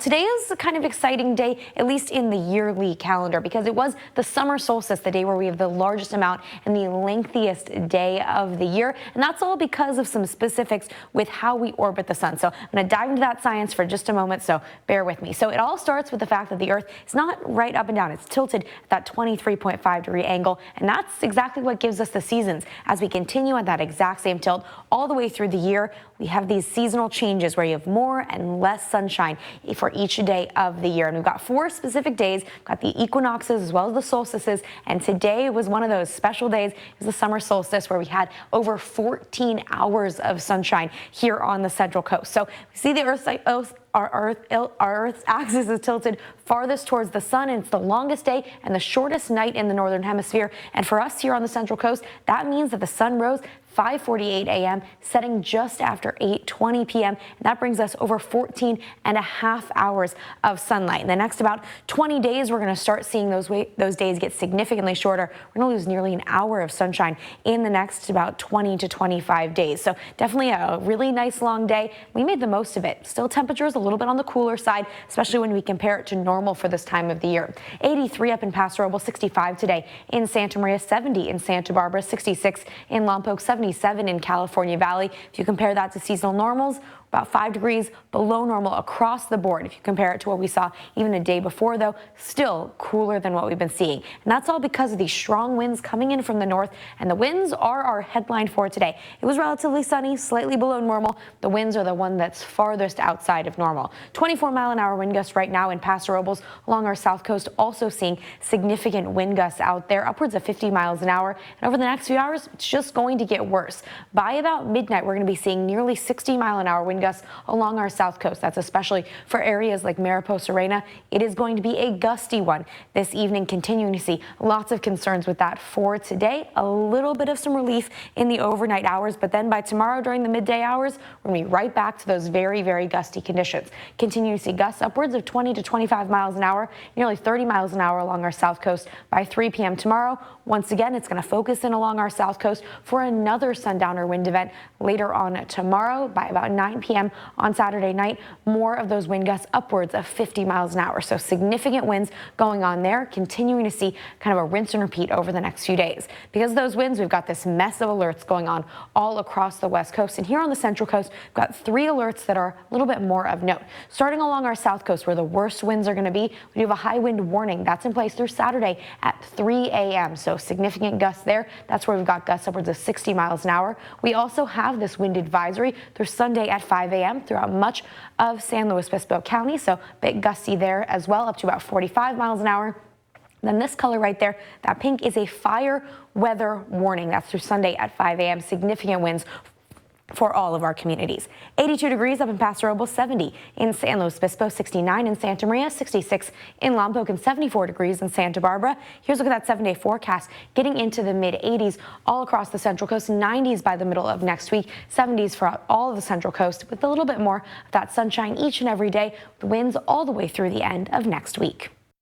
Today is a kind of exciting day, at least in the yearly calendar, because it was the summer solstice, the day where we have the largest amount and the lengthiest day of the year. And that's all because of some specifics with how we orbit the sun. So I'm going to dive into that science for just a moment, so bear with me. So it all starts with the fact that the Earth is not right up and down. It's tilted at that 23.5-degree angle. And that's exactly what gives us the seasons. As we continue at that exact same tilt all the way through the year, we have these seasonal changes where you have more and less sunshine for each day of the year. And we've got 4 specific days. We've got the equinoxes as well as the solstices. And today was one of those special days. It was the summer solstice where we had over 14 hours of sunshine here on the Central Coast. So we see the our Earth's axis is tilted farthest towards the sun, and it's the longest day and the shortest night in the northern hemisphere. And for us here on the Central Coast, that means that the sun rose 5:48 a.m., setting just after 8:20 p.m. And that brings us over 14 and a half hours of sunlight. In the next about 20 days, we're going to start seeing those days get significantly shorter. We're going to lose nearly an hour of sunshine in the next about 20 to 25 days. So definitely a really nice long day. We made the most of it. Still temperatures a little bit on the cooler side, especially when we compare it to normal for this time of the year. 83 up in Paso Robles, 65 today in Santa Maria, 70 in Santa Barbara, 66 in Lompoc, 77 in California Valley. If you compare that to seasonal normals, about 5 degrees below normal across the board. If you compare it to what we saw even a day before, though, still cooler than what we've been seeing. And that's all because of these strong winds coming in from the north, and the winds are our headline for today. It was relatively sunny, slightly below normal. The winds are the one that's farthest outside of normal. 24-mile-an-hour wind gusts right now in Paso Robles along our south coast, also seeing significant wind gusts out there, upwards of 50 miles an hour. And over the next few hours, it's just going to get worse. By about midnight, we're going to be seeing nearly 60-mile-an-hour wind gusts along our south coast. That's especially for areas like Mariposa Reina. It is going to be a gusty one this evening, continuing to see lots of concerns with that for today. A little bit of some relief in the overnight hours, but then by tomorrow during the midday hours, we're going to be right back to those very, very gusty conditions. Continue to see gusts upwards of 20 to 25 miles an hour, nearly 30 miles an hour along our south coast by 3 p.m. tomorrow. Once again, it's going to focus in along our south coast for another sundowner wind event later on tomorrow by about 9 p.m. on Saturday night. More of those wind gusts upwards of 50 miles an hour. So significant winds going on there, continuing to see kind of a rinse and repeat over the next few days. Because of those winds, we've got this mess of alerts going on all across the west coast. And here on the Central Coast, we've got 3 alerts that are a little bit more of note. Starting along our south coast where the worst winds are going to be, we have a high wind warning. That's in place through Saturday at 3 a.m. So significant gusts there. That's where we've got gusts upwards of 60 miles an hour. We also have this wind advisory through Sunday at 5 a.m. throughout much of San Luis Obispo County. So a bit gusty there as well, up to about 45 miles an hour. Then this color right there, that pink, is a fire weather warning. That's through Sunday at 5 a.m. Significant winds for all of our communities. 82 degrees up in Paso Robles, 70 in San Luis Obispo, 69 in Santa Maria, 66 in Lompoc, and 74 degrees in Santa Barbara. Here's a look at that 7-day forecast, getting into the mid-80s all across the Central Coast, 90s by the middle of next week, 70s for all of the Central Coast, with a little bit more of that sunshine each and every day, with winds all the way through the end of next week.